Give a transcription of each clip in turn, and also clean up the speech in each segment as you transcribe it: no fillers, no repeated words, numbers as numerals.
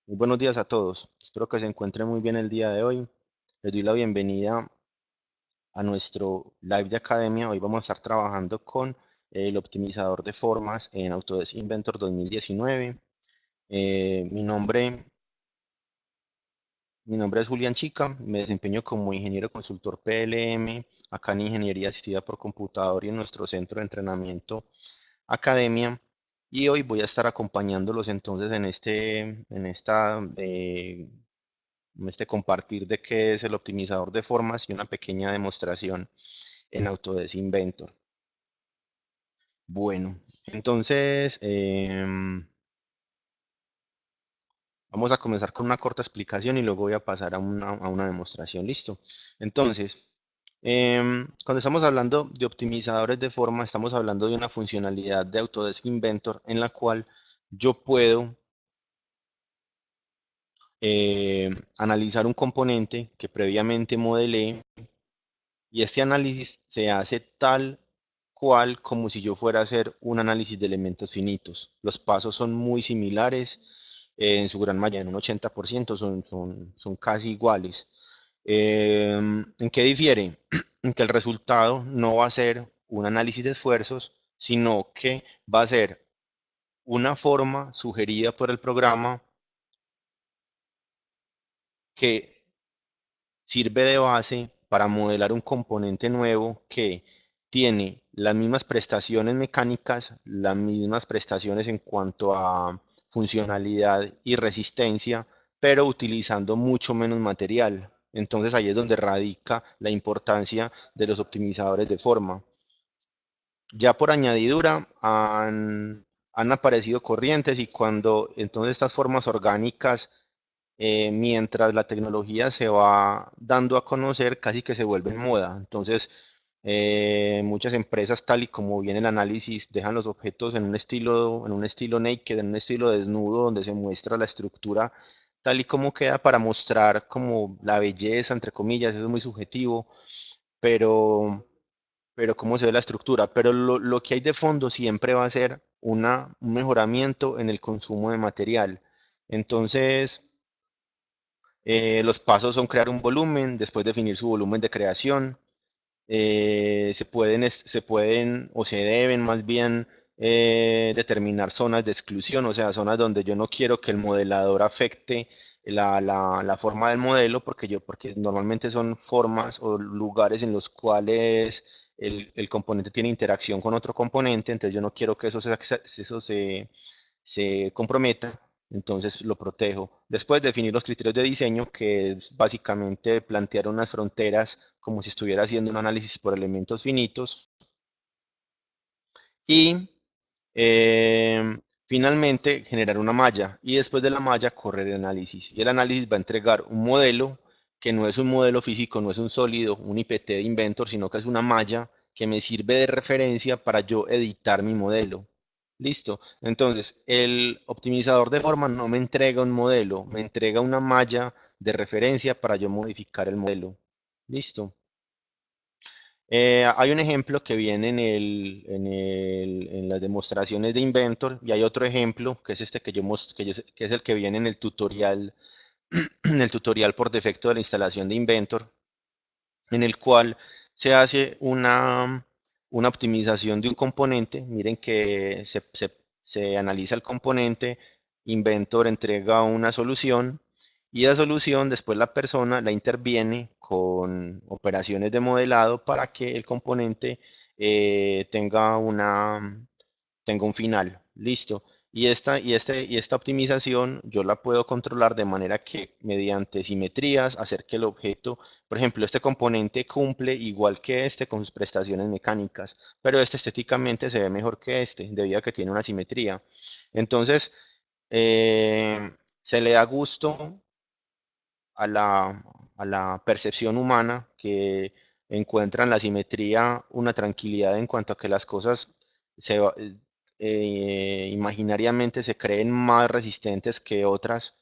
Muy buenos días a todos. Espero que se encuentren muy bien el día de hoy. Les doy la bienvenida a nuestro live de academia. Hoy vamos a estar trabajando con el optimizador de formas en Autodesk Inventor 2019. Mi nombre es Julián Chica. Me desempeño como ingeniero consultor PLM acá en Ingeniería Asistida por Computador y en nuestro centro de entrenamiento Academia. Y hoy voy a estar acompañándolos entonces en este compartir de qué es el optimizador de formas y una pequeña demostración en Autodesk Inventor. Bueno, entonces vamos a comenzar con una corta explicación y luego voy a pasar a una demostración. Listo. Entonces, cuando estamos hablando de optimizadores de forma, estamos hablando de una funcionalidad de Autodesk Inventor en la cual yo puedo analizar un componente que previamente modelé. Y este análisis se hace tal cual como si yo fuera a hacer un análisis de elementos finitos. Los pasos son muy similares, en su gran mayoría, en un 80% son casi iguales. ¿En qué difiere? En que el resultado no va a ser un análisis de esfuerzos, sino que va a ser una forma sugerida por el programa que sirve de base para modelar un componente nuevo que tiene las mismas prestaciones mecánicas, las mismas prestaciones en cuanto a funcionalidad y resistencia, pero utilizando mucho menos material. Entonces ahí es donde radica la importancia de los optimizadores de forma. Ya por añadidura han aparecido corrientes y cuando entonces estas formas orgánicas, mientras la tecnología se va dando a conocer, casi que se vuelven moda. Entonces, muchas empresas, tal y como viene el análisis, dejan los objetos en un estilo naked, en un estilo desnudo, donde se muestra la estructura tal y como queda para mostrar como la belleza, entre comillas, eso es muy subjetivo, pero cómo se ve la estructura, pero lo que hay de fondo siempre va a ser un mejoramiento en el consumo de material. Entonces, los pasos son crear un volumen, después definir su volumen de creación. Se pueden o se deben más bien determinar zonas de exclusión, o sea, zonas donde yo no quiero que el modelador afecte la forma del modelo, porque normalmente son formas o lugares en los cuales el componente tiene interacción con otro componente, entonces yo no quiero que eso se comprometa, entonces lo protejo. Después definir los criterios de diseño, que es básicamente plantear unas fronteras como si estuviera haciendo un análisis por elementos finitos. Y finalmente generar una malla y después de la malla correr el análisis. Y el análisis va a entregar un modelo que no es un modelo físico, no es un sólido, un IPT de Inventor, sino que es una malla que me sirve de referencia para yo editar mi modelo. Listo. Entonces, el optimizador de forma no me entrega un modelo, me entrega una malla de referencia para yo modificar el modelo. Listo. Hay un ejemplo que viene en las demostraciones de Inventor y hay otro ejemplo que es este que es el que viene en el tutorial, en el tutorial por defecto de la instalación de Inventor, en el cual se hace una optimización de un componente. Miren que se analiza el componente, Inventor entrega una solución y esa solución después la persona la interviene con operaciones de modelado para que el componente tenga un final. Listo. Y esta optimización yo la puedo controlar de manera que mediante simetrías hacer que el objeto, por ejemplo, este componente cumple igual que este con sus prestaciones mecánicas, pero este estéticamente se ve mejor que este debido a que tiene una simetría. Entonces, se le da gusto a la percepción humana que encuentra en la simetría una tranquilidad en cuanto a que las cosas imaginariamente se creen más resistentes que otras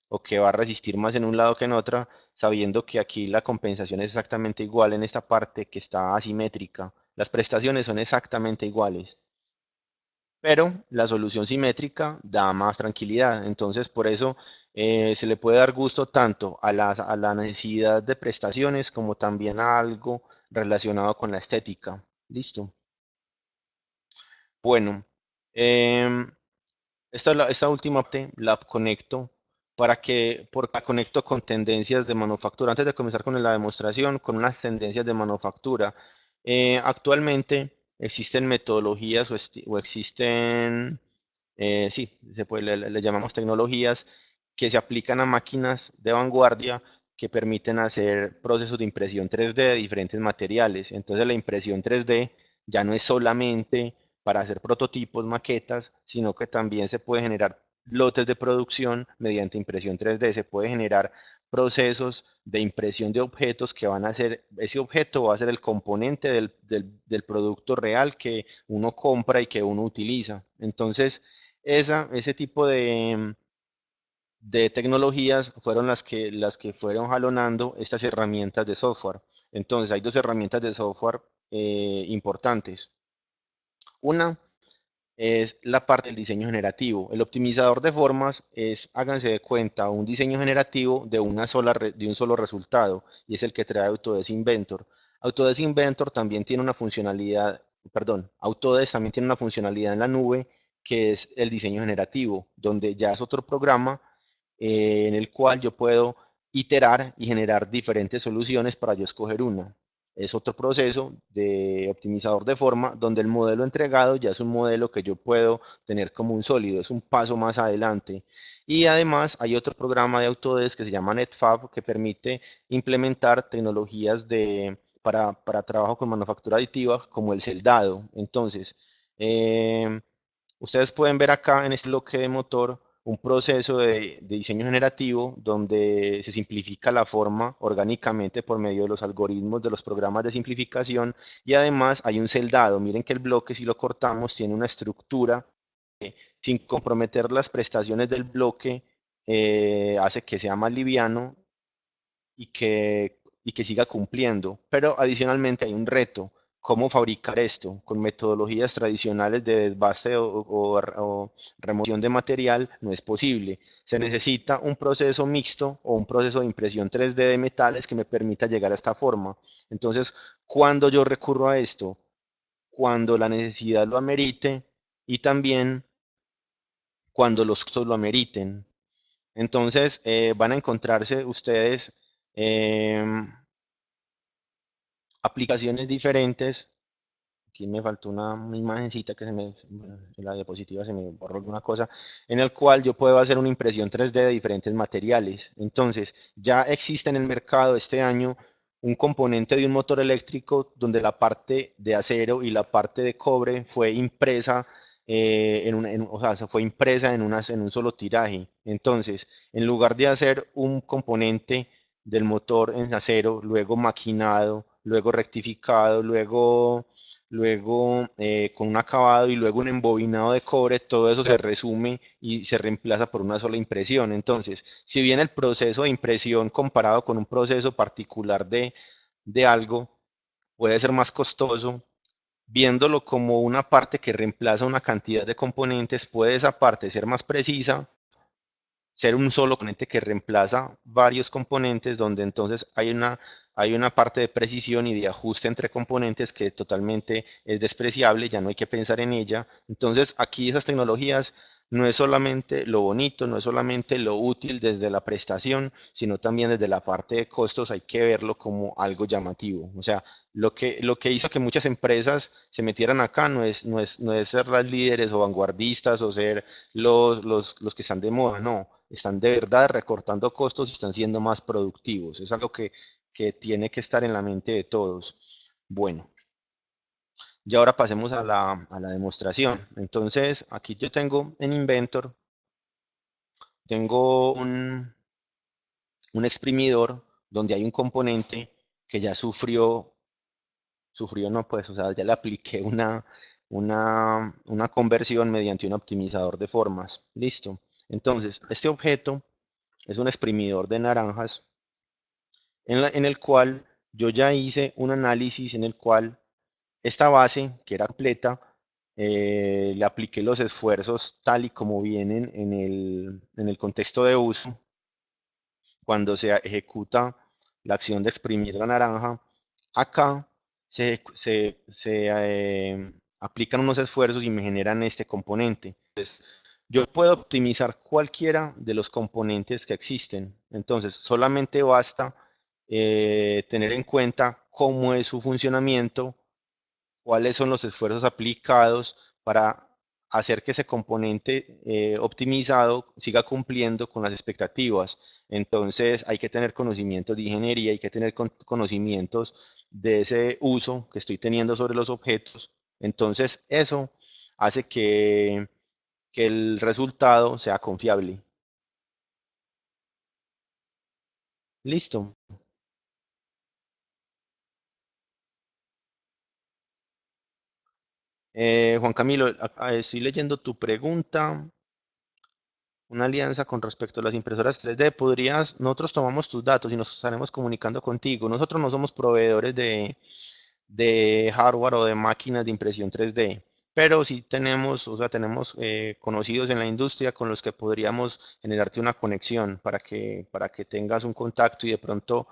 o que va a resistir más en un lado que en otra, sabiendo que aquí la compensación es exactamente igual en esta parte que está asimétrica. Las prestaciones son exactamente iguales. pero la solución simétrica da más tranquilidad. Entonces, por eso se le puede dar gusto tanto a la necesidad de prestaciones como también a algo relacionado con la estética. Listo. Bueno, em, esta última parte la conecto porque la conecto con tendencias de manufactura. Antes de comenzar con la demostración, con unas tendencias de manufactura. Actualmente existen metodologías o existen, sí, le llamamos tecnologías que se aplican a máquinas de vanguardia que permiten hacer procesos de impresión 3D de diferentes materiales. Entonces la impresión 3D ya no es solamente para hacer prototipos, maquetas, sino que también se puede generar lotes de producción mediante impresión 3D, se puede generar procesos de impresión de objetos que van a ser, ese objeto va a ser el componente del producto real que uno compra y que uno utiliza. Entonces, ese tipo de tecnologías fueron las que fueron jalonando estas herramientas de software. Entonces, hay dos herramientas de software importantes. Una es la parte del diseño generativo. El optimizador de formas es, háganse de cuenta, un diseño generativo de, de un solo resultado, y es el que trae Autodesk Inventor. Autodesk Inventor también tiene una funcionalidad, perdón, Autodesk también tiene una funcionalidad en la nube que es el diseño generativo, donde ya es otro programa en el cual yo puedo iterar y generar diferentes soluciones para yo escoger una. Es otro proceso de optimizador de forma donde el modelo entregado ya es un modelo que yo puedo tener como un sólido, es un paso más adelante. Y además hay otro programa de Autodesk que se llama NetFab que permite implementar tecnologías para trabajo con manufactura aditiva como el celdado. Entonces, eh, ustedes pueden ver acá en este bloque de motor un proceso de diseño generativo donde se simplifica la forma orgánicamente por medio de los algoritmos de los programas de simplificación y además hay un celdado. Miren que el bloque si lo cortamos tiene una estructura sin comprometer las prestaciones del bloque, hace que sea más liviano y que siga cumpliendo. Pero adicionalmente hay un reto, cómo fabricar esto con metodologías tradicionales de desbaste o remoción de material no es posible. Se necesita un proceso mixto o un proceso de impresión 3D de metales que me permita llegar a esta forma. Entonces, cuando yo recurro a esto, cuando la necesidad lo amerite y también cuando los costos lo ameriten. Entonces, van a encontrarse ustedes em, aplicaciones diferentes. Aquí me faltó una imagencita que bueno, en la diapositiva se me borró alguna cosa, en el cual yo puedo hacer una impresión 3D de diferentes materiales. Entonces, ya existe en el mercado este año un componente de un motor eléctrico donde la parte de acero y la parte de cobre fue impresa o sea, fue impresa en un solo tiraje. Entonces, en lugar de hacer un componente del motor en acero, luego maquinado, luego rectificado, luego con un acabado y luego un embobinado de cobre, todo eso se resume y se reemplaza por una sola impresión. Entonces, si bien el proceso de impresión comparado con un proceso particular de algo puede ser más costoso, viéndolo como una parte que reemplaza una cantidad de componentes, puede esa parte ser más precisa, ser un solo componente que reemplaza varios componentes, donde entonces hay una parte de precisión y de ajuste entre componentes que totalmente es despreciable, ya no hay que pensar en ella. Entonces aquí esas tecnologías no es solamente lo bonito, no es solamente lo útil desde la prestación, sino también desde la parte de costos hay que verlo como algo llamativo. O sea, lo que hizo que muchas empresas se metieran acá no es ser las líderes o vanguardistas o ser los que están de moda, no, están de verdad recortando costos y están siendo más productivos. Es algo que tiene que estar en la mente de todos. Bueno, y ahora pasemos a la demostración. Entonces, aquí yo tengo en Inventor, tengo un exprimidor donde hay un componente que ya sufrió no, pues, o sea, ya le apliqué una conversión mediante un optimizador de formas. Listo. Entonces, este objeto es un exprimidor de naranjas en el cual yo ya hice un análisis en el cual esta base, que era completa, le apliqué los esfuerzos tal y como vienen en el contexto de uso, cuando se ejecuta la acción de exprimir la naranja, acá aplican unos esfuerzos y me generan este componente. Yo puedo optimizar cualquiera de los componentes que existen. Entonces, solamente basta tener en cuenta cómo es su funcionamiento, cuáles son los esfuerzos aplicados para hacer que ese componente optimizado siga cumpliendo con las expectativas. Entonces hay que tener conocimientos de ingeniería, hay que tener conocimientos de ese uso que estoy teniendo sobre los objetos. Entonces eso hace que el resultado sea confiable. Listo. Juan Camilo, estoy leyendo tu pregunta. Una alianza con respecto a las impresoras 3D. Nosotros tomamos tus datos y nos estaremos comunicando contigo. Nosotros no somos proveedores de hardware o de máquinas de impresión 3D, pero sí tenemos, o sea, tenemos conocidos en la industria con los que podríamos generarte una conexión para que tengas un contacto y de pronto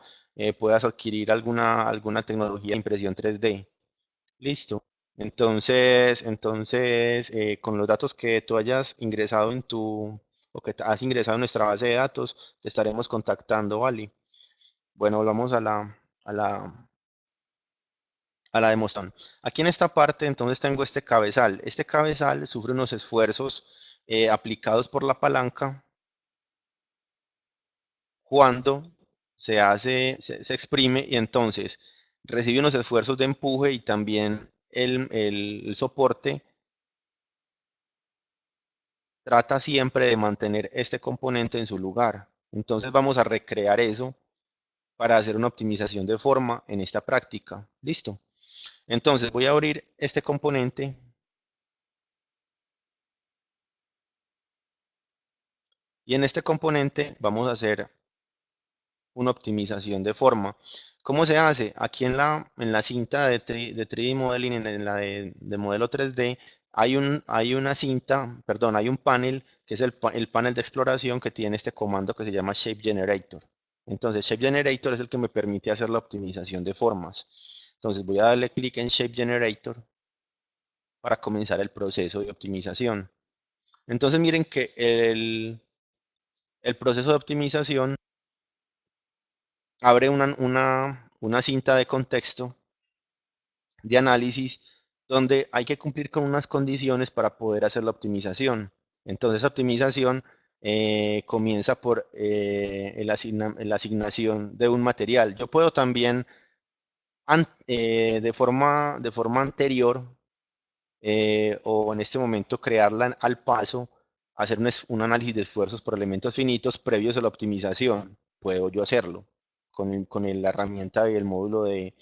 puedas adquirir alguna tecnología de impresión 3D. Listo. Entonces, con los datos que tú hayas ingresado o que has ingresado en nuestra base de datos, te estaremos contactando, ¿vale? Bueno, vamos a la demostración. Aquí en esta parte, entonces tengo este cabezal. Este cabezal sufre unos esfuerzos aplicados por la palanca cuando se exprime y entonces recibe unos esfuerzos de empuje y también el soporte trata siempre de mantener este componente en su lugar. Entonces vamos a recrear eso para hacer una optimización de forma en esta práctica. Listo. Entonces voy a abrir este componente y en este componente vamos a hacer una optimización de forma. ¿Cómo se hace? Aquí en la cinta de 3D Modeling, en la de modelo 3D, hay una cinta, perdón, hay un panel que es el panel de exploración que tiene este comando que se llama Shape Generator. Entonces, Shape Generator es el que me permite hacer la optimización de formas. Entonces, voy a darle clic en Shape Generator para comenzar el proceso de optimización. Entonces, miren que el proceso de optimización abre una cinta de contexto de análisis donde hay que cumplir con unas condiciones para poder hacer la optimización. Entonces, la optimización comienza por la asignación de un material. Yo puedo también, de forma anterior, o en este momento crearla al paso, hacer un análisis de esfuerzos por elementos finitos previos a la optimización. Puedo yo hacerlo con la herramienta y el módulo de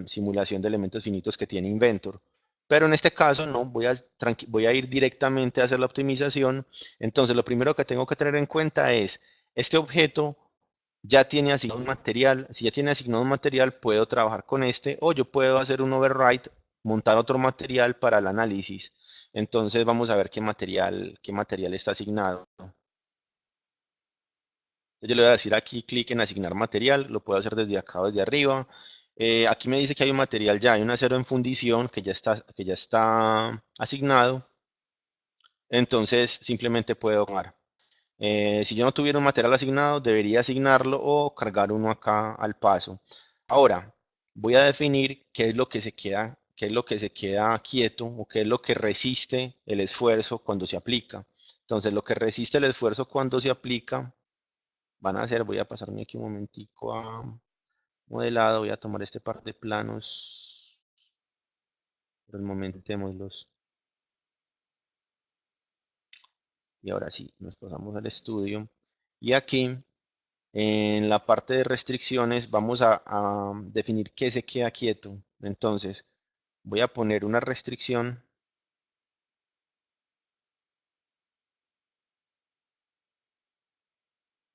simulación de elementos finitos que tiene Inventor. Pero en este caso no, voy a ir directamente a hacer la optimización. Entonces, lo primero que tengo que tener en cuenta es, este objeto ya tiene asignado un material. Si ya tiene asignado un material, puedo trabajar con este o yo puedo hacer un override, montar otro material para el análisis. Entonces vamos a ver qué material está asignado. Yo le voy a decir aquí clic en asignar material, lo puedo hacer desde acá o desde arriba. Aquí me dice que hay un material ya, hay un acero en fundición que ya está asignado. Entonces simplemente puedo tomar. Si yo no tuviera un material asignado, debería asignarlo o cargar uno acá al paso. Ahora, voy a definir qué es lo que se queda quieto o qué es lo que resiste el esfuerzo cuando se aplica. Entonces, lo que resiste el esfuerzo cuando se aplica voy a pasarme aquí un momentico a modelado, voy a tomar este par de planos, por el momento tenemos y ahora sí, nos pasamos al estudio. Y aquí en la parte de restricciones vamos a definir qué se queda quieto. Entonces, voy a poner una restricción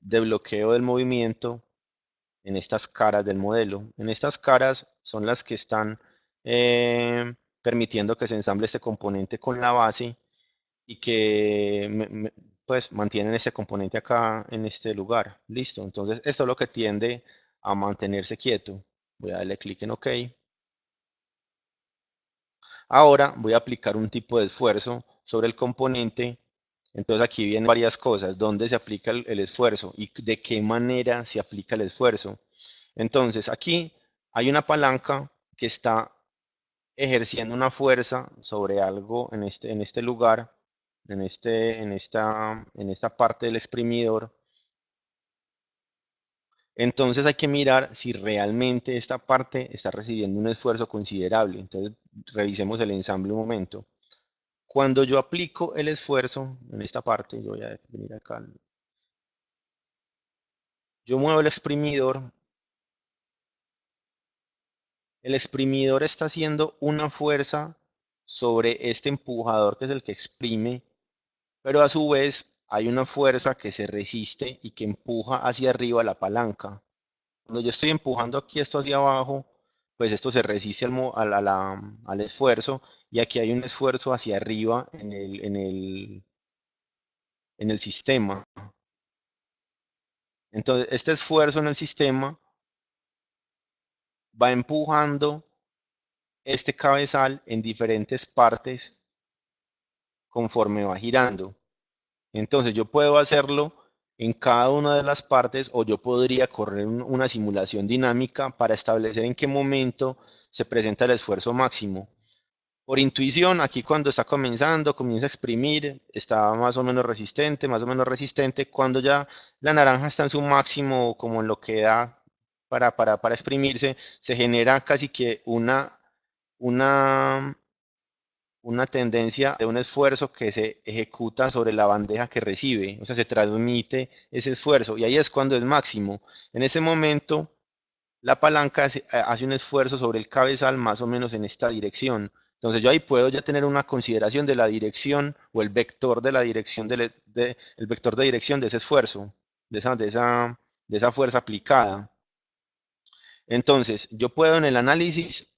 de bloqueo del movimiento en estas caras del modelo. En estas caras son las que están permitiendo que se ensamble este componente con la base y que pues mantienen este componente acá en este lugar. Listo. Entonces esto es lo que tiende a mantenerse quieto. Voy a darle clic en OK. Ahora voy a aplicar un tipo de esfuerzo sobre el componente. Entonces aquí vienen varias cosas, dónde se aplica el esfuerzo y de qué manera se aplica el esfuerzo. Entonces aquí hay una palanca que está ejerciendo una fuerza sobre algo en este lugar, en esta parte del exprimidor. Entonces hay que mirar si realmente esta parte está recibiendo un esfuerzo considerable. Entonces revisemos el ensamble un momento. Cuando yo aplico el esfuerzo en esta parte, yo voy a venir acá, yo muevo el exprimidor está haciendo una fuerza sobre este empujador que es el que exprime, pero a su vez hay una fuerza que se resiste y que empuja hacia arriba la palanca. Cuando yo estoy empujando aquí esto hacia abajo, pues esto se resiste al esfuerzo y aquí hay un esfuerzo hacia arriba en el sistema. Entonces, este esfuerzo en el sistema va empujando este cabezal en diferentes partes conforme va girando. Entonces yo puedo hacerlo en cada una de las partes o yo podría correr una simulación dinámica para establecer en qué momento se presenta el esfuerzo máximo. Por intuición, aquí cuando está comenzando, comienza a exprimir, está más o menos resistente, más o menos resistente. Cuando ya la naranja está en su máximo, como en lo que da para exprimirse, se genera casi que una, una tendencia de un esfuerzo que se ejecuta sobre la bandeja que recibe, o sea, se transmite ese esfuerzo y ahí es cuando es máximo. En ese momento, la palanca hace un esfuerzo sobre el cabezal más o menos en esta dirección. Entonces yo ahí puedo ya tener una consideración de la dirección o el vector de la dirección el vector de dirección de ese esfuerzo, de esa fuerza aplicada. Entonces, yo puedo en el análisis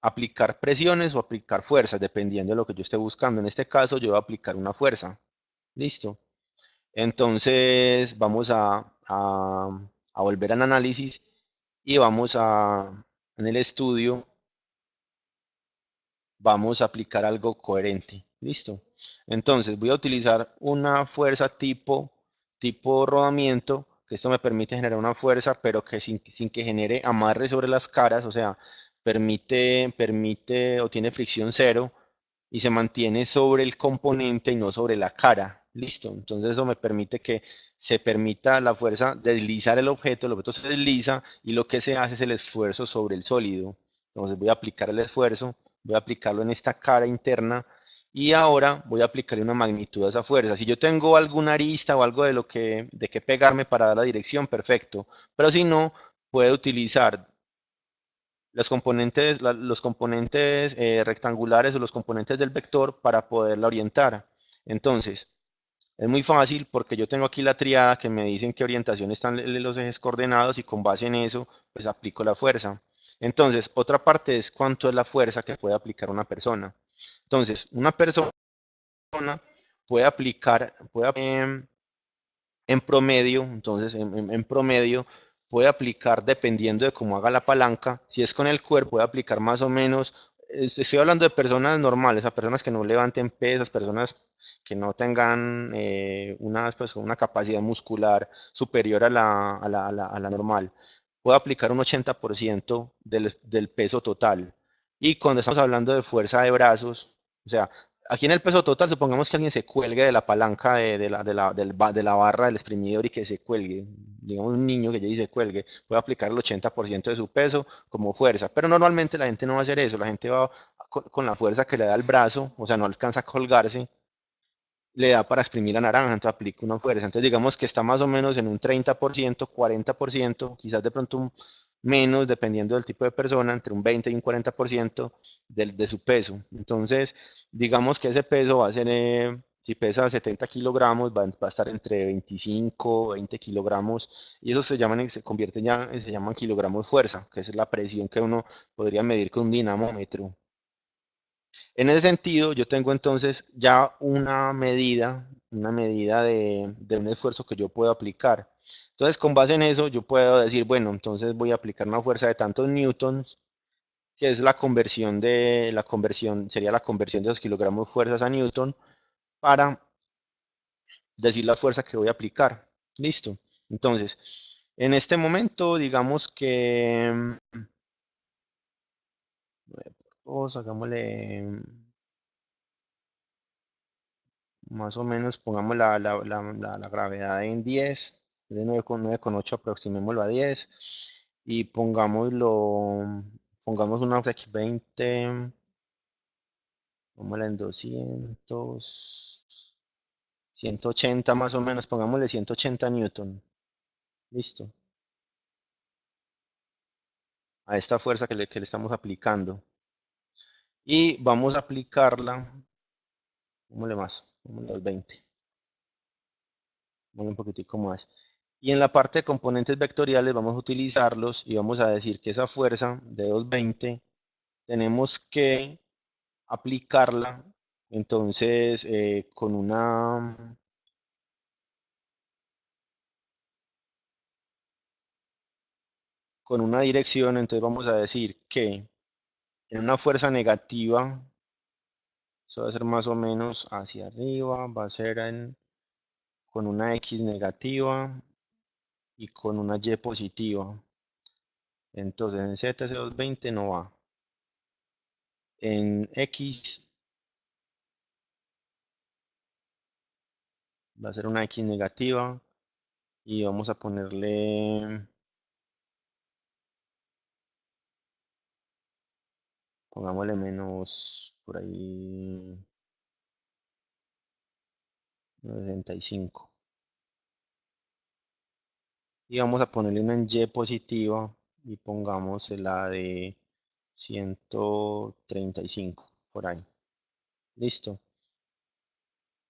aplicar presiones o aplicar fuerzas, dependiendo de lo que yo esté buscando. En este caso, yo voy a aplicar una fuerza. Listo. Entonces, vamos a volver al análisis y en el estudio, vamos a aplicar algo coherente. Listo. Entonces, voy a utilizar una fuerza tipo rodamiento, que esto me permite generar una fuerza, pero que sin que genere amarre sobre las caras, o sea, permite o tiene fricción cero y se mantiene sobre el componente y no sobre la cara. Listo. Entonces, eso me permite que se permita la fuerza deslizar el objeto se desliza y lo que se hace es el esfuerzo sobre el sólido. Entonces, voy a aplicar el esfuerzo, voy a aplicarlo en esta cara interna y ahora voy a aplicarle una magnitud a esa fuerza. Si yo tengo alguna arista o algo de que pegarme para dar la dirección, perfecto. Pero si no, puedo utilizar los componentes rectangulares o los componentes del vector para poderla orientar. Entonces, es muy fácil porque yo tengo aquí la triada que me dicen qué orientación están los ejes coordenados y con base en eso, pues aplico la fuerza. Entonces, otra parte es cuánto es la fuerza que puede aplicar una persona. Entonces, una persona puede aplicar, en promedio, entonces en promedio puede aplicar dependiendo de cómo haga la palanca, si es con el cuerpo puede aplicar más o menos, estoy hablando de personas normales, a personas que no levanten pesas, personas que no tengan pues, una capacidad muscular superior a la normal, puede aplicar un 80% del peso total. Y cuando estamos hablando de fuerza de brazos, o sea, aquí en el peso total, supongamos que alguien se cuelgue de la palanca de la barra del exprimidor y que se cuelgue. Digamos un niño que ya se cuelgue, puede aplicar el 80% de su peso como fuerza. Pero normalmente la gente no va a hacer eso. La gente va con la fuerza que le da el brazo, o sea, no alcanza a colgarse, le da para exprimir la naranja, entonces aplica una fuerza. Entonces digamos que está más o menos en un 30%, 40%, quizás de pronto menos, dependiendo del tipo de persona, entre un 20 y un 40% de su peso. Entonces, digamos que ese peso va a ser, si pesa 70 kilogramos, va a estar entre 25, 20 kilogramos, y eso se convierte ya, se llaman kilogramos fuerza, que es la presión que uno podría medir con un dinamómetro. En ese sentido, yo tengo entonces ya una medida de un esfuerzo que yo puedo aplicar. Entonces, con base en eso, yo puedo decir, bueno, entonces voy a aplicar una fuerza de tantos newtons, que es la conversión, sería la conversión de los kilogramos fuerzas a newton, para decir la fuerza que voy a aplicar. Listo. Entonces, en este momento, digamos que, hagámosle más o menos, pongamos la gravedad en 10, de 9,8 aproximémoslo a 10, y pongamos una aquí 20, pongámosla en 200, 180 más o menos, pongámosle 180 newton, listo, a esta fuerza que le estamos aplicando. Y vamos a aplicarla, pongámosle más, pongámosle al 20, pongámosle un poquitico más. Y en la parte de componentes vectoriales vamos a utilizarlos y vamos a decir que esa fuerza de 220 tenemos que aplicarla entonces con una dirección. Entonces vamos a decir que en una fuerza negativa, eso va a ser más o menos hacia arriba, va a ser con una X negativa y con una Y positiva. Entonces en Z ese 220 no va. En X va a ser una X negativa y vamos a ponerle, pongámosle menos por ahí 65. Y vamos a ponerle una en Y positiva y pongamos la de 135 por ahí. Listo.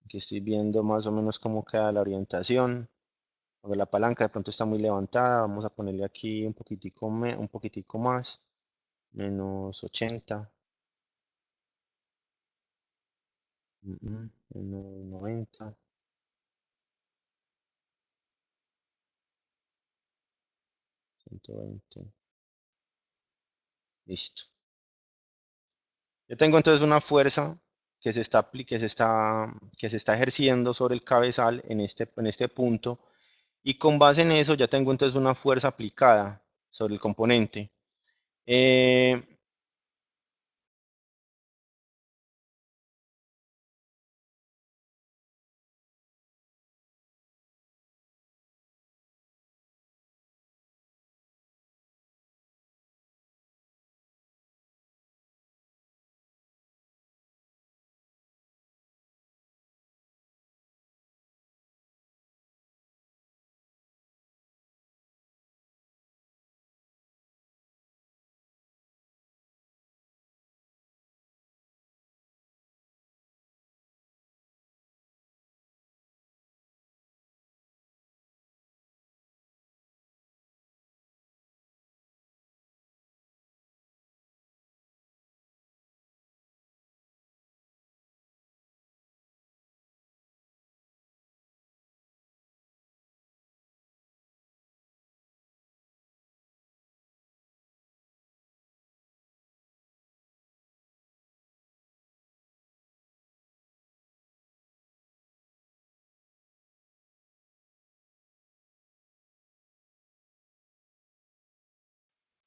Aquí estoy viendo más o menos cómo queda la orientación. A ver, la palanca de pronto está muy levantada. Vamos a ponerle aquí un poquitico más. Menos 80. Menos 90. 120. Listo. Yo tengo entonces una fuerza que se está ejerciendo sobre el cabezal en este punto, y con base en eso ya tengo entonces una fuerza aplicada sobre el componente. Eh,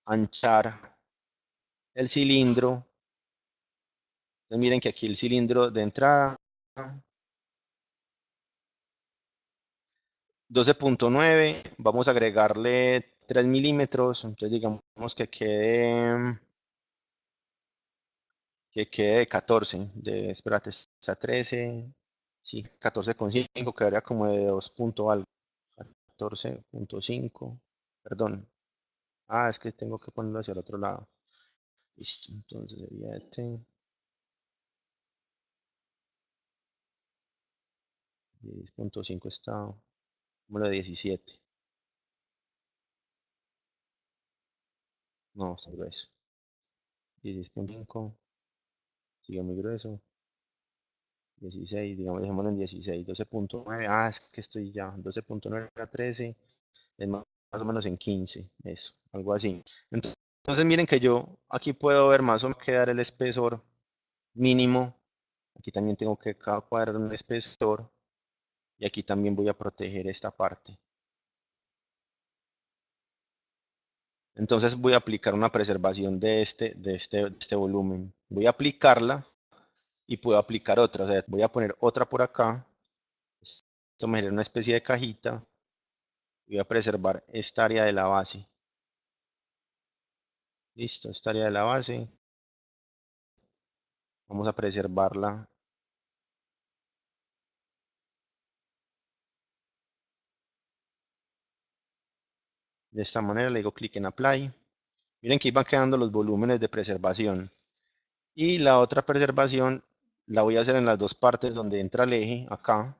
Anchar el cilindro. Entonces miren que aquí el cilindro de entrada 12,9, vamos a agregarle 3 milímetros, entonces digamos que quede de 14, espérate, está 13, sí, 14,5, quedaría como de 2 punto algo, 14,5, perdón, es que tengo que ponerlo hacia el otro lado, listo, entonces sería 10,5 está, como de 17, no, está grueso, 16,5, sigue muy grueso. 16, digamos, dejémoslo en 16, 12.9. Ah, es que estoy ya. 12.9 era 13. Es más o menos en 15. Eso, algo así. Entonces miren que yo aquí puedo ver más o menos qué dar el espesor mínimo. Aquí también tengo que cuadrar un espesor. Y aquí también voy a proteger esta parte. Entonces voy a aplicar una preservación de este volumen. Voy a aplicarla y puedo aplicar otra. O sea, voy a poner otra por acá. Esto me genera una especie de cajita. Y voy a preservar esta área de la base. Listo, esta área de la base. Vamos a preservarla de esta manera. Le digo clic en Apply. Miren que ahí van quedando los volúmenes de preservación. Y la otra preservación la voy a hacer en las dos partes donde entra el eje, acá.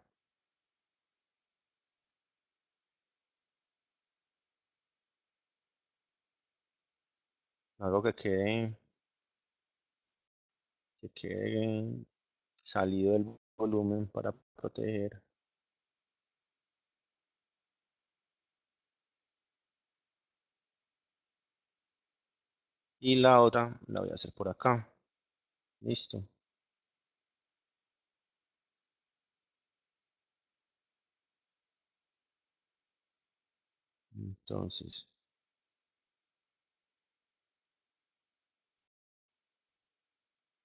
Algo que quede salido del volumen para proteger. Y la otra la voy a hacer por acá. Listo. Entonces,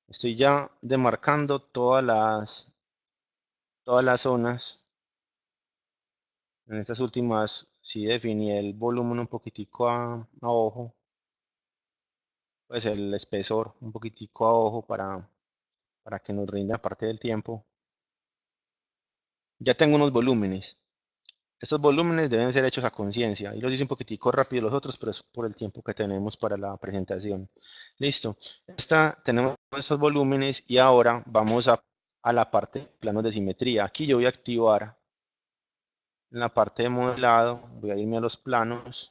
estoy ya demarcando todas las zonas. En estas últimas sí definí el volumen un poquitico a ojo, pues el espesor un poquitico a ojo para que nos rinda parte del tiempo. Ya tengo unos volúmenes. Estos volúmenes deben ser hechos a conciencia. Y los hice un poquitico rápido los otros, pero es por el tiempo que tenemos para la presentación. Listo. Tenemos estos volúmenes y ahora vamos a la parte de planos de simetría. Aquí yo voy a activar en la parte de modelado, voy a irme a los planos.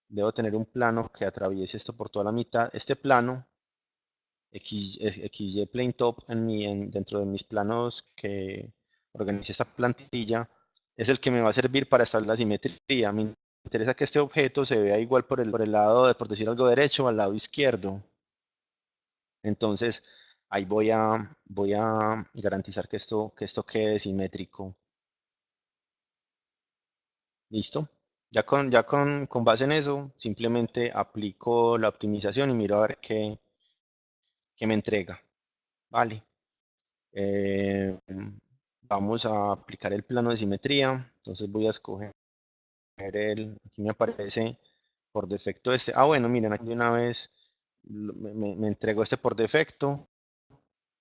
Debo tener un plano que atraviese esto por toda la mitad. Este plano, XY Plane Top, dentro de mis planos que organice esta plantilla, es el que me va a servir para establecer la simetría. Me interesa que este objeto se vea igual por el lado, por decir algo derecho, al lado izquierdo. Entonces, ahí voy a garantizar que esto quede simétrico. ¿Listo? Ya con base en eso, simplemente aplico la optimización y miro a ver qué me entrega. Vale. Eh, Vamos a aplicar el plano de simetría. Entonces voy a escoger aquí me aparece por defecto este. Ah, bueno, miren, aquí de una vez me entregó este por defecto.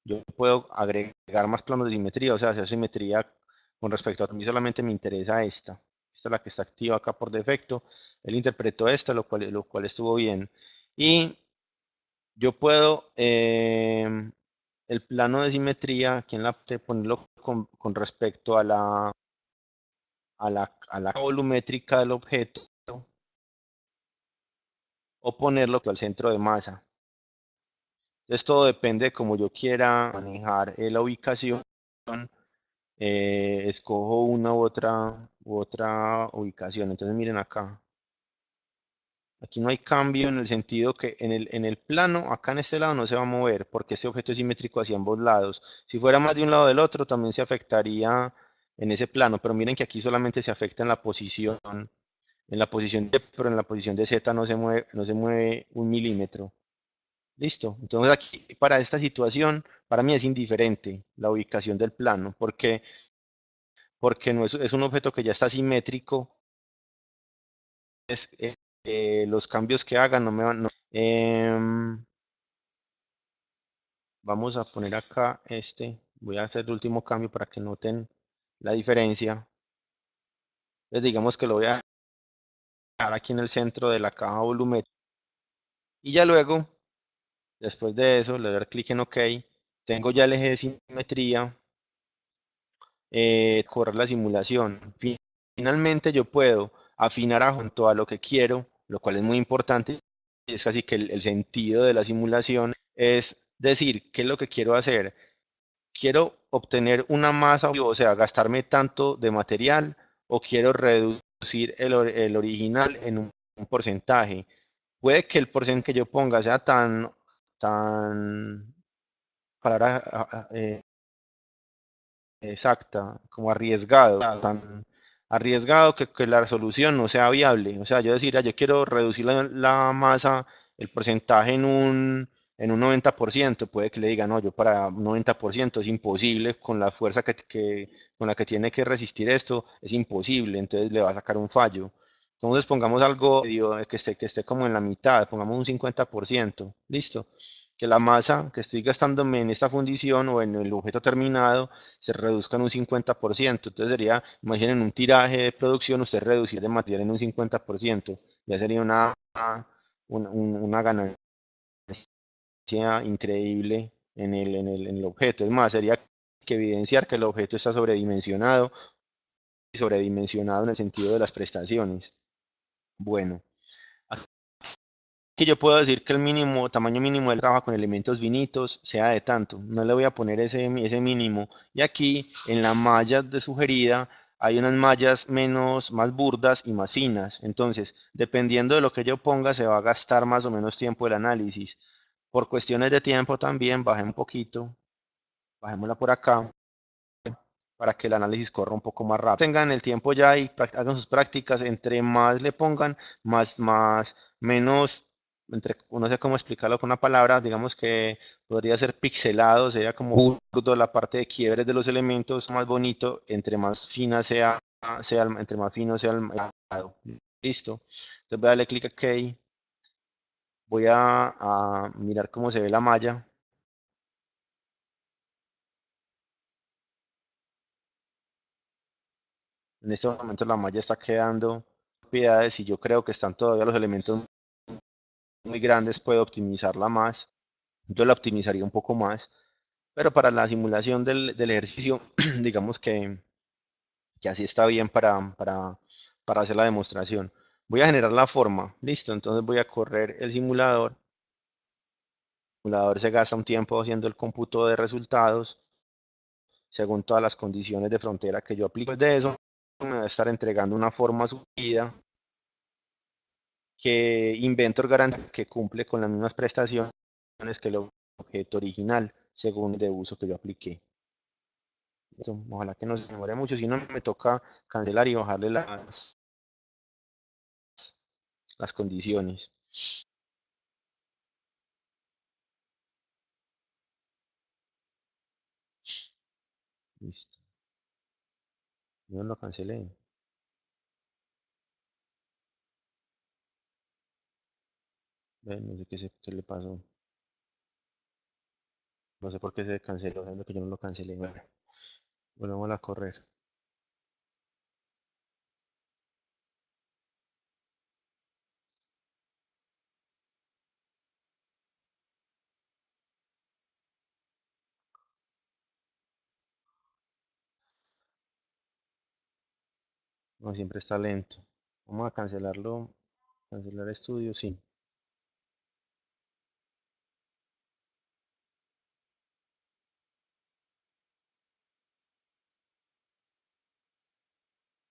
Yo puedo agregar más planos de simetría, o sea, hacer simetría con respecto a mí solamente me interesa esta. Esta es la que está activa acá por defecto. Él interpretó esta, lo cual estuvo bien. Y yo puedo el plano de simetría, aquí en ponerlo con respecto a la volumétrica del objeto o ponerlo al centro de masa. Entonces todo depende de cómo yo quiera manejar la ubicación. Escojo una u otra ubicación. Entonces miren acá. Aquí no hay cambio en el sentido que en el plano, acá en este lado no se va a mover porque este objeto es simétrico hacia ambos lados. Si fuera más de un lado del otro, también se afectaría en ese plano, pero miren que aquí solamente se afecta en la posición D, pero en la posición de Z no se mueve un milímetro. Listo. Entonces aquí para esta situación, para mí es indiferente la ubicación del plano, porque no es un objeto que ya está simétrico. Los cambios que hagan no me van. Vamos a poner acá voy a hacer el último cambio para que noten la diferencia. Entonces digamos que lo voy a dejar aquí en el centro de la caja volumétrica. Y ya luego, después de eso, le doy dar clic en OK. Tengo ya el eje de simetría. Correr la simulación. Finalmente yo puedo afinar junto a lo que quiero, lo cual es muy importante. es casi que el sentido de la simulación, es decir, ¿qué es lo que quiero hacer? Quiero obtener una masa, o sea, gastarme tanto de material, o quiero reducir el original en un porcentaje. Puede que el porcentaje que yo ponga sea tan, palabra exacta, como arriesgado, tan arriesgado que la resolución no sea viable. O sea, yo decir, yo quiero reducir la masa, el porcentaje en un 90%, puede que le diga, no, yo para un 90% es imposible con la fuerza con la que tiene que resistir esto, es imposible, entonces le va a sacar un fallo. Entonces pongamos algo que esté como en la mitad, pongamos un 50%, listo. Que la masa que estoy gastándome en esta fundición o en el objeto terminado se reduzca en un 50%. Entonces sería, imaginen un tiraje de producción, usted reducir de material en un 50%. Ya sería una ganancia increíble en el objeto. Es más, sería que evidenciar que el objeto está sobredimensionado, y sobredimensionado en el sentido de las prestaciones. Bueno, que yo puedo decir que el mínimo, tamaño mínimo del trabajo con elementos finitos sea de tanto. No le voy a poner ese mínimo. Y aquí en la malla de sugerida hay unas mallas más burdas y más finas. Entonces, dependiendo de lo que yo ponga, se va a gastar más o menos tiempo el análisis. Por cuestiones de tiempo también, bajé un poquito, bajémosla por acá para que el análisis corra un poco más rápido. Tengan el tiempo ya y hagan sus prácticas, entre más le pongan, menos, no sé cómo explicarlo con una palabra, digamos que podría ser pixelado, sería como burdo la parte de quiebres de los elementos, más bonito, entre más fina entre más fino sea el lado. Listo. Entonces voy a darle clic OK, voy a mirar cómo se ve la malla. En este momento la malla está quedando propiedades y yo creo que están todavía los elementos muy grandes, puedo optimizarla más. Yo la optimizaría un poco más, pero para la simulación del ejercicio, digamos que así está bien para hacer la demostración. Voy a generar la forma, listo, entonces voy a correr el simulador. El simulador se gasta un tiempo haciendo el cómputo de resultados según todas las condiciones de frontera que yo aplico. Después de eso, me va a estar entregando una forma subida que Inventor garantiza que cumple con las mismas prestaciones que el objeto original, según el de uso que yo apliqué. Eso, ojalá que no se demore mucho, si no me toca cancelar y bajarle las condiciones. Listo, yo no lo cancelé. No sé qué le pasó. No sé por qué se canceló, sabiendo que yo no lo cancelé. Bueno, volvemos a correr. No, siempre está lento. Vamos a cancelarlo. Cancelar estudio, sí.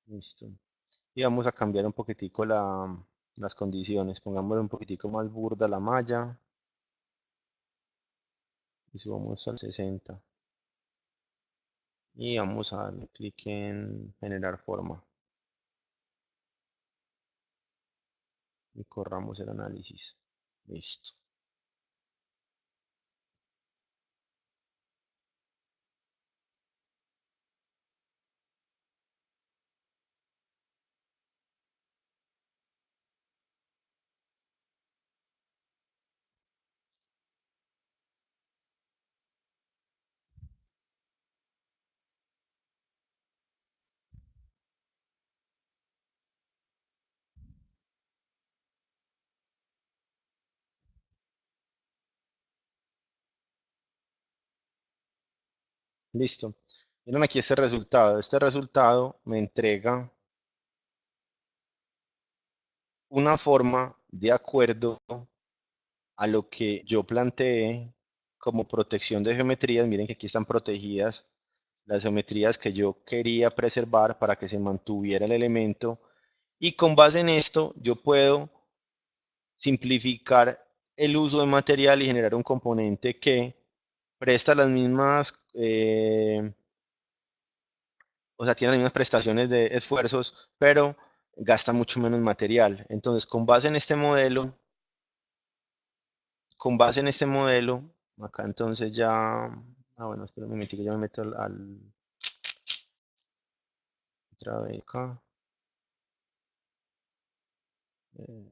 Listo. Y vamos a cambiar un poquitico las condiciones. Pongámosle un poquitico más burda la malla y subamos al 60. Y vamos a darle clic en generar forma y corramos el análisis. Listo. Listo. Miren aquí este resultado. Este resultado me entrega una forma de acuerdo a lo que yo planteé como protección de geometrías. Miren que aquí están protegidas las geometrías que yo quería preservar para que se mantuviera el elemento. Y con base en esto, yo puedo simplificar el uso de material y generar un componente que presta las mismas, o sea, tiene las mismas prestaciones de esfuerzos, pero gasta mucho menos material. Entonces, con base en este modelo, acá entonces ya, bueno, espera un momentico, ya me meto otra vez acá, eh,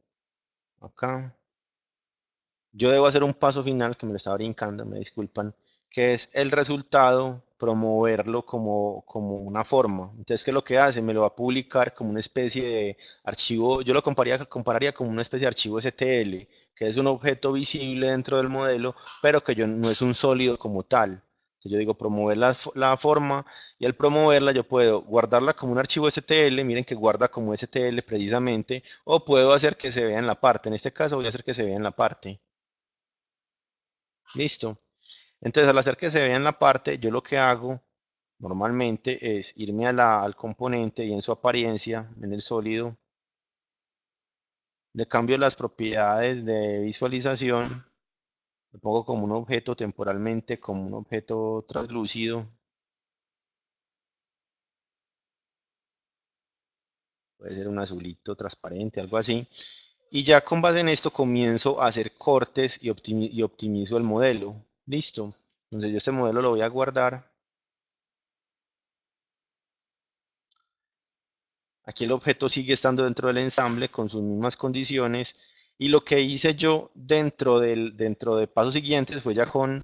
acá. Yo debo hacer un paso final que me lo estaba brincando, me disculpan, que es el resultado, promoverlo como una forma. Entonces, ¿qué es lo que hace? Me lo va a publicar como una especie de archivo, yo lo compararía como una especie de archivo STL, que es un objeto visible dentro del modelo, pero que no es un sólido como tal. Entonces, yo digo promover la forma, y al promoverla yo puedo guardarla como un archivo STL, miren que guarda como STL precisamente, o puedo hacer que se vea en la parte. En este caso voy a hacer que se vea en la parte. Listo. Entonces, al hacer que se vea en la parte, yo lo que hago normalmente es irme al componente y en su apariencia, en el sólido, le cambio las propiedades de visualización, lo pongo como un objeto temporalmente, como un objeto translúcido, puede ser un azulito transparente, algo así. Y ya con base en esto comienzo a hacer cortes y optimizo el modelo. Listo. Entonces yo este modelo lo voy a guardar. Aquí el objeto sigue estando dentro del ensamble con sus mismas condiciones, y lo que hice yo dentro de pasos siguientes fue ya con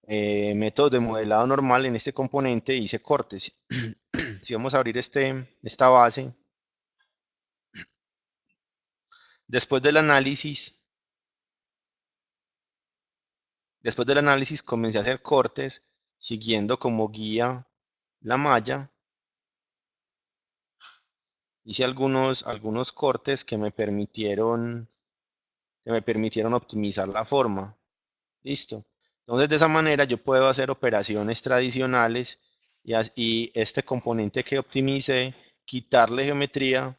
métodos de modelado normal en este componente hice cortes. Si vamos a abrir esta base, después del análisis, después del análisis comencé a hacer cortes siguiendo como guía la malla. Hice algunos cortes que me permitieron optimizar la forma. Listo. Entonces, de esa manera yo puedo hacer operaciones tradicionales y este componente que optimice, quitarle geometría.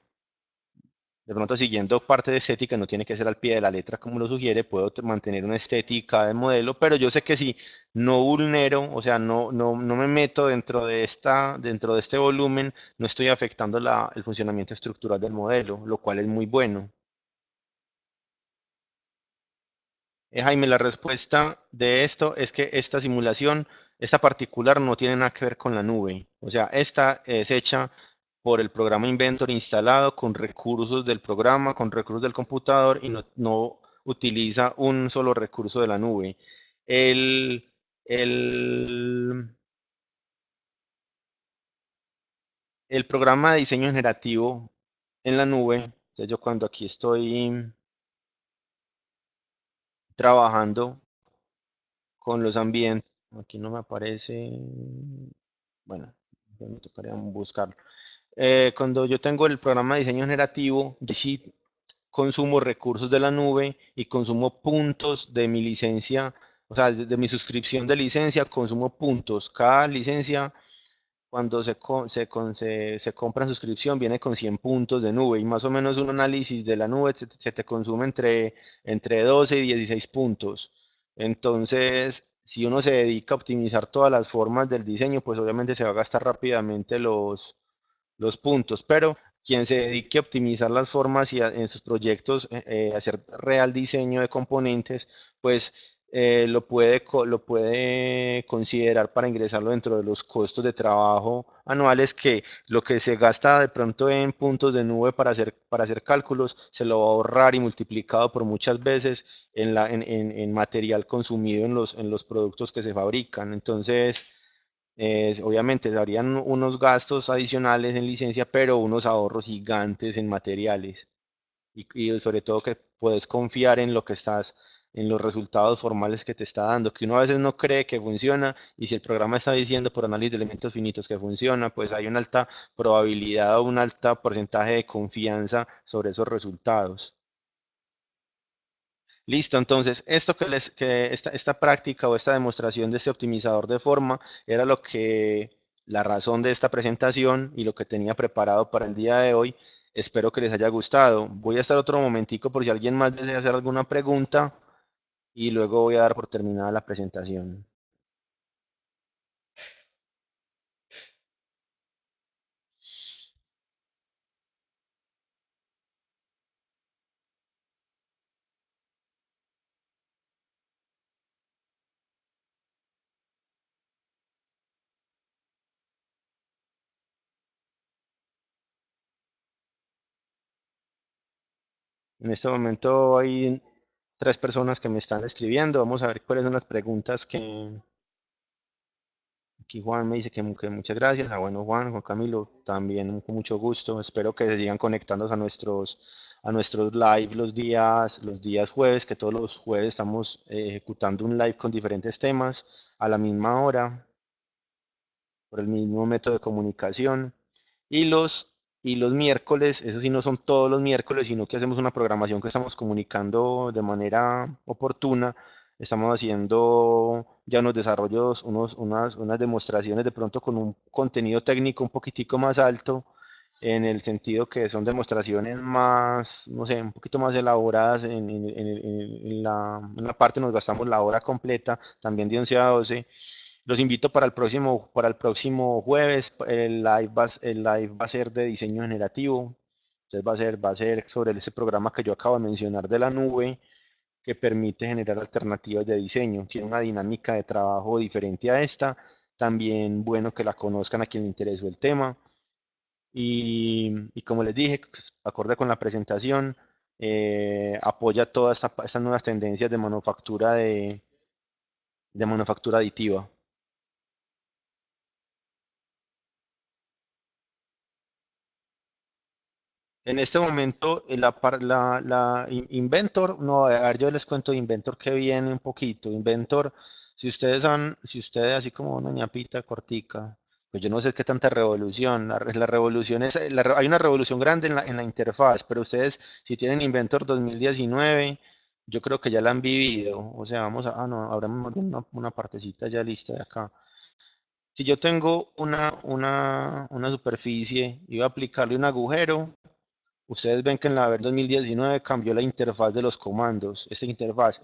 De pronto, siguiendo parte de estética, no tiene que ser al pie de la letra como lo sugiere, puedo mantener una estética del modelo, pero yo sé que si no vulnero, o sea, no me meto dentro de este volumen, no estoy afectando el funcionamiento estructural del modelo, lo cual es muy bueno. Jaime, la respuesta de esto es que esta simulación, esta particular, no tiene nada que ver con la nube. O sea, esta es hecha por el programa Inventor instalado con recursos del programa, con recursos del computador, y no utiliza un solo recurso de la nube. El, el, el programa de diseño generativo en la nube, entonces yo cuando aquí estoy trabajando con los ambientes, aquí no me aparece. Bueno, me tocaría buscarlo. Cuando yo tengo el programa de diseño generativo, yo sí consumo recursos de la nube y consumo puntos de mi licencia, o sea, de mi suscripción de licencia, consumo puntos. Cada licencia, cuando se compra en suscripción, viene con 100 puntos de nube, y más o menos un análisis de la nube se te consume entre 12 y 16 puntos. Entonces, si uno se dedica a optimizar todas las formas del diseño, pues obviamente se va a gastar rápidamente los puntos, pero quien se dedique a optimizar las formas y en sus proyectos hacer real diseño de componentes, pues lo puede considerar para ingresarlo dentro de los costos de trabajo anuales, que lo que se gasta de pronto en puntos de nube para hacer cálculos se lo va a ahorrar y multiplicado por muchas veces en material consumido en los productos que se fabrican. Entonces, obviamente habrían unos gastos adicionales en licencia, pero unos ahorros gigantes en materiales. Y sobre todo que puedes confiar en los resultados formales que te está dando, que uno a veces no cree que funciona, y si el programa está diciendo por análisis de elementos finitos que funciona, pues hay una alta probabilidad o un alto porcentaje de confianza sobre esos resultados. Listo, entonces, esta práctica o esta demostración de este optimizador de forma era la razón de esta presentación y lo que tenía preparado para el día de hoy. Espero que les haya gustado. Voy a estar otro momentico por si alguien más desea hacer alguna pregunta y luego voy a dar por terminada la presentación. En este momento hay tres personas que me están escribiendo. Vamos a ver cuáles son las preguntas que, aquí Juan me dice que muchas gracias. Ah, bueno, Juan Camilo, también con mucho gusto. Espero que se sigan conectando a nuestros live los días jueves, que todos los jueves estamos ejecutando un live con diferentes temas a la misma hora, por el mismo método de comunicación. Y y los miércoles, eso sí no son todos los miércoles, sino que hacemos una programación que estamos comunicando de manera oportuna. Estamos haciendo ya unos desarrollos, unas demostraciones de pronto con un contenido técnico un poquitico más alto, en el sentido que son demostraciones más, no sé, un poquito más elaboradas. En la parte nos gastamos la hora completa, también de 11 a 12. Los invito para el próximo jueves. El live va a ser de diseño generativo. Entonces va a ser sobre ese programa que yo acabo de mencionar de la nube, que permite generar alternativas de diseño. Tiene una dinámica de trabajo diferente a esta. También bueno que la conozcan a quien le interesó el tema. Y como les dije, pues, acorde con la presentación, apoya todas estas nuevas tendencias de manufactura aditiva. En este momento, Inventor, no, a ver, yo les cuento de Inventor que viene un poquito. Inventor, si ustedes así como una ñapita cortica, pues yo no sé qué tanta revolución. La revolución es, hay una revolución grande en la interfaz, pero ustedes, si tienen Inventor 2019, yo creo que ya la han vivido. O sea, no, ahora una partecita ya lista de acá. Si yo tengo una superficie y voy a aplicarle un agujero, ustedes ven que en la versión 2019 cambió la interfaz de los comandos. Esta interfaz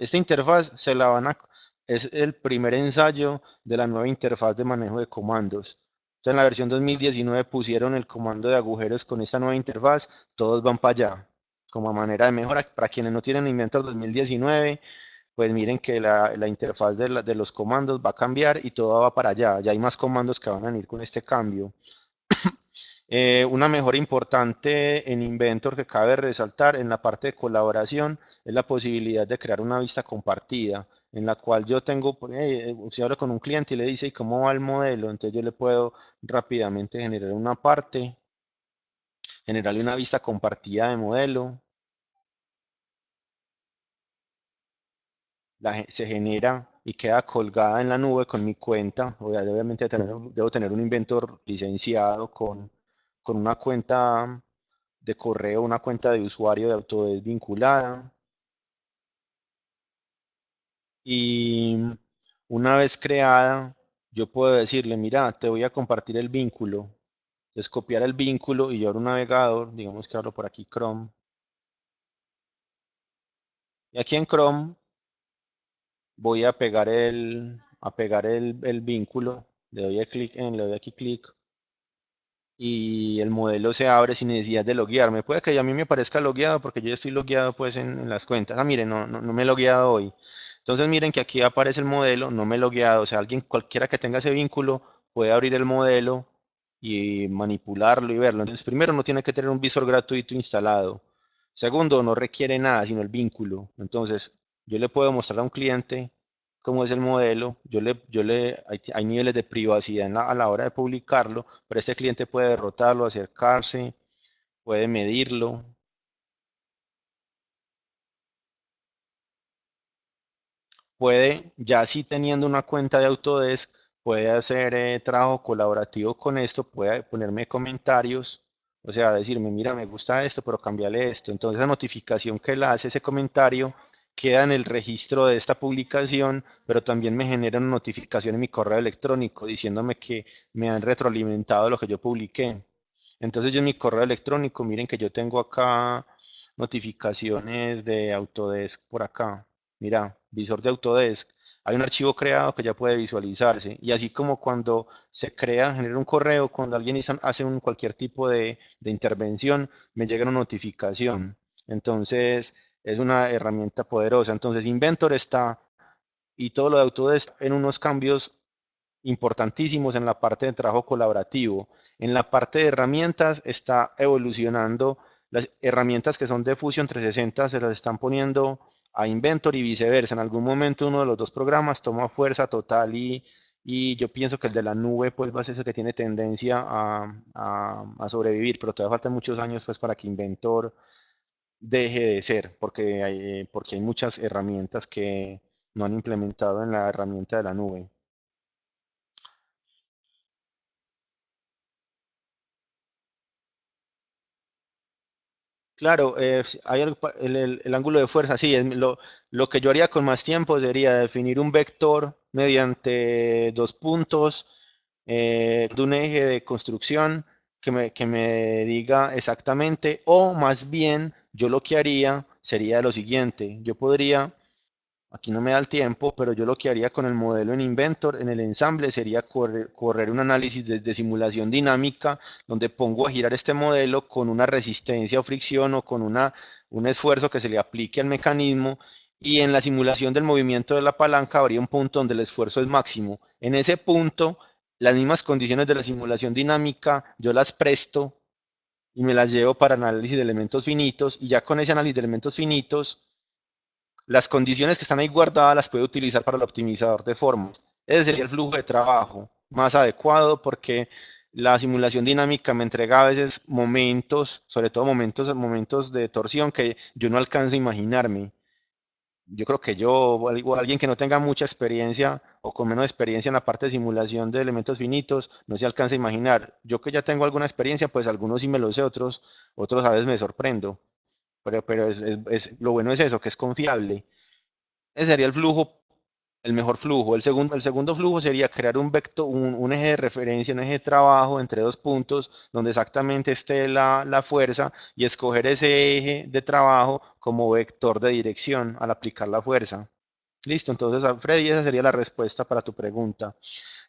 es el primer ensayo de la nueva interfaz de manejo de comandos. Entonces, en la versión 2019 pusieron el comando de agujeros con esta nueva interfaz, todos van para allá, como a manera de mejora. Para quienes no tienen Inventor 2019, pues miren que la interfaz de los comandos va a cambiar y todo va para allá. Ya hay más comandos que van a venir con este cambio. Una mejora importante en Inventor que cabe resaltar en la parte de colaboración es la posibilidad de crear una vista compartida, en la cual yo tengo, si hablo con un cliente y le dice, ¿y cómo va el modelo? Entonces yo le puedo rápidamente generar una parte, generarle una vista compartida de modelo. Se genera y queda colgada en la nube con mi cuenta. Obviamente debo tener un Inventor licenciado con una cuenta de correo, una cuenta de usuario de Autodesk vinculada. Y una vez creada, yo puedo decirle, mira, te voy a compartir el vínculo. Es copiar el vínculo y yo abro un navegador, digamos que abro por aquí Chrome. Y aquí en Chrome voy a pegar el vínculo. Le doy aquí clic y el modelo se abre sin necesidad de loguearme. Puede que a mí me parezca logueado porque yo ya estoy logueado pues en las cuentas. Ah, miren, no me he logueado hoy. Entonces miren que aquí aparece el modelo, no me he logueado. O sea, alguien cualquiera que tenga ese vínculo puede abrir el modelo y manipularlo y verlo. Entonces, primero, no tiene que tener un visor gratuito instalado. Segundo, no requiere nada sino el vínculo. Entonces, yo le puedo mostrar a un cliente cómo es el modelo. Hay niveles de privacidad a la hora de publicarlo, pero este cliente puede derrotarlo, acercarse, puede medirlo, puede, ya sí teniendo una cuenta de Autodesk, puede hacer trabajo colaborativo con esto, puede ponerme comentarios, o sea, decirme, mira, me gusta esto, pero cambiale esto. Entonces, la notificación que él hace, ese comentario, queda en el registro de esta publicación, pero también me genera una notificación en mi correo electrónico diciéndome que me han retroalimentado lo que yo publiqué. Entonces yo en mi correo electrónico, miren que yo tengo acá notificaciones de Autodesk por acá. Mira, visor de Autodesk. Hay un archivo creado que ya puede visualizarse. Y así como cuando se crea, genera un correo, cuando alguien hace cualquier tipo de intervención, me llega una notificación. Entonces, es una herramienta poderosa. Entonces, Inventor está y todo lo de Autodesk en unos cambios importantísimos en la parte de trabajo colaborativo. En la parte de herramientas está evolucionando. Las herramientas que son de Fusion 360 se las están poniendo a Inventor y viceversa. En algún momento uno de los dos programas toma fuerza total y yo pienso que el de la nube pues va a ser el que tiene tendencia a sobrevivir, pero todavía faltan muchos años pues para que Inventor deje de ser, porque hay muchas herramientas que no han implementado en la herramienta de la nube. Claro, hay el ángulo de fuerza, sí, lo que yo haría con más tiempo sería definir un vector mediante dos puntos de un eje de construcción que me diga exactamente, o más bien yo lo que haría sería lo siguiente, yo podría. Aquí no me da el tiempo, pero yo lo que haría con el modelo en Inventor, en el ensamble, sería correr un análisis de simulación dinámica, donde pongo a girar este modelo con una resistencia o fricción o con un esfuerzo que se le aplique al mecanismo, y en la simulación del movimiento de la palanca habría un punto donde el esfuerzo es máximo. En ese punto, las mismas condiciones de la simulación dinámica, yo las presto y me las llevo para análisis de elementos finitos, y ya con ese análisis de elementos finitos las condiciones que están ahí guardadas las puede utilizar para el optimizador de formas. Ese sería el flujo de trabajo más adecuado porque la simulación dinámica me entrega a veces momentos, sobre todo momentos de torsión que yo no alcanzo a imaginarme. Yo creo que yo, o alguien que no tenga mucha experiencia o con menos experiencia en la parte de simulación de elementos finitos, no se alcanza a imaginar. Yo que ya tengo alguna experiencia, pues algunos sí me lo sé, otros a veces me sorprendo. Pero lo bueno es eso, que es confiable. Ese sería el flujo, el mejor flujo. El segundo flujo sería crear un vector, un eje de referencia, un eje de trabajo entre dos puntos donde exactamente esté la fuerza y escoger ese eje de trabajo como vector de dirección al aplicar la fuerza. Listo, entonces, Freddy, esa sería la respuesta para tu pregunta.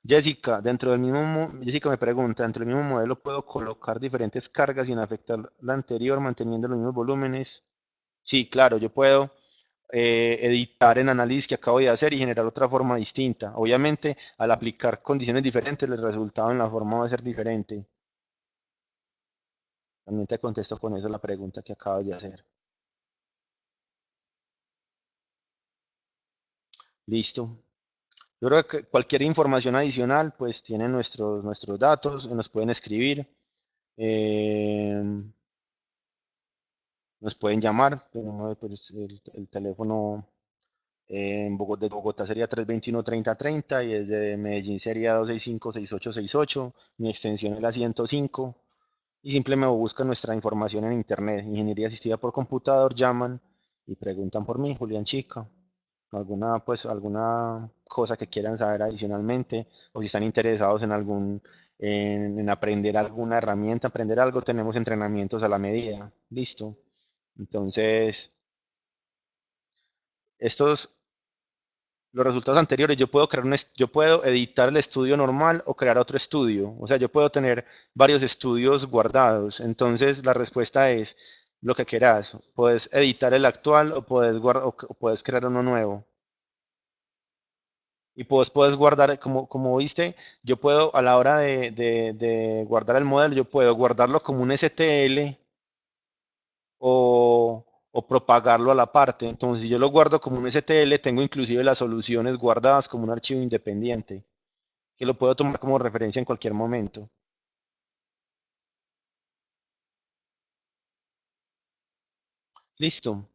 Jessica me pregunta, ¿dentro del mismo modelo puedo colocar diferentes cargas sin afectar la anterior, manteniendo los mismos volúmenes? Sí, claro, yo puedo editar en análisis que acabo de hacer y generar otra forma distinta. Obviamente, al aplicar condiciones diferentes, el resultado en la forma va a ser diferente. También te contesto con eso la pregunta que acabas de hacer. Listo. Yo creo que cualquier información adicional, pues tienen nuestros datos, nos pueden escribir, eh, nos pueden llamar. Tenemos, pues, el teléfono de Bogotá sería 321-3030 y desde Medellín sería 265-6868. Mi extensión es la 105. Y simplemente buscan nuestra información en internet. Ingeniería asistida por computador, llaman y preguntan por mí, Julián Chica. Alguna cosa que quieran saber adicionalmente, o si están interesados en aprender alguna herramienta, aprender algo, tenemos entrenamientos a la medida. Listo. Entonces, estos los resultados anteriores, yo puedo editar el estudio normal o crear otro estudio. O sea, yo puedo tener varios estudios guardados. Entonces, la respuesta es lo que quieras. Puedes editar el actual o puedes crear uno nuevo. Y puedes guardar, como viste, yo puedo a la hora de guardar el modelo, yo puedo guardarlo como un STL o propagarlo a la parte. Entonces, si yo lo guardo como un STL, tengo inclusive las soluciones guardadas como un archivo independiente, que lo puedo tomar como referencia en cualquier momento. Listo.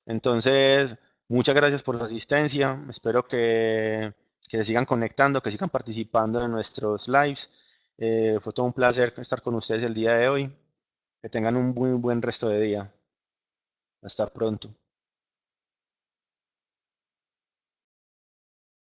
Entonces, muchas gracias por su asistencia. Espero que se sigan conectando, que sigan participando en nuestros lives. Fue todo un placer estar con ustedes el día de hoy. Que tengan un muy buen resto de día. Hasta pronto.